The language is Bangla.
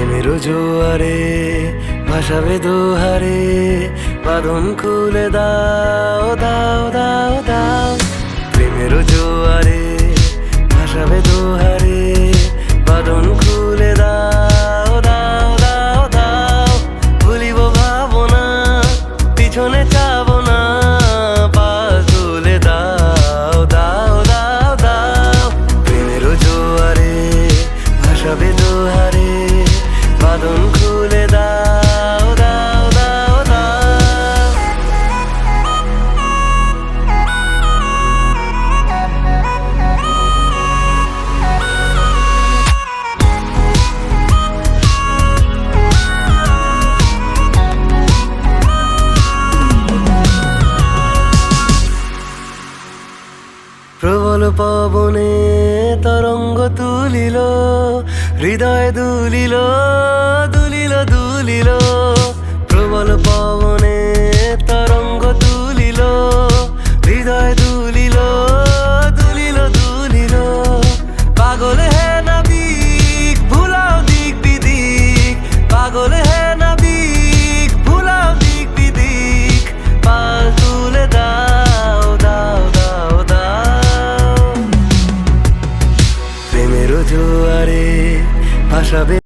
প্রেমের জোয়ারে ভাসাবে দোহারে, বাঁধন খুলে দাও দাও দাও দাও। প্রেমের জোয়ারে ভাসাবে দোহারে, বাঁধন খুলে দাও দাও দাও দাও। ভুলিব ভাবনা, পিছনে চাবো না, পাশ তুলে দাও দাও দাও দাও। প্রেমের জোয়ারে ভাসাবে দোহারে, বাঁধন খুলে দাও দাও দাও দাও। প্রবল পবনে তরঙ্গ তুলিল, হৃদয় দুলিল দুলিল দুলিল।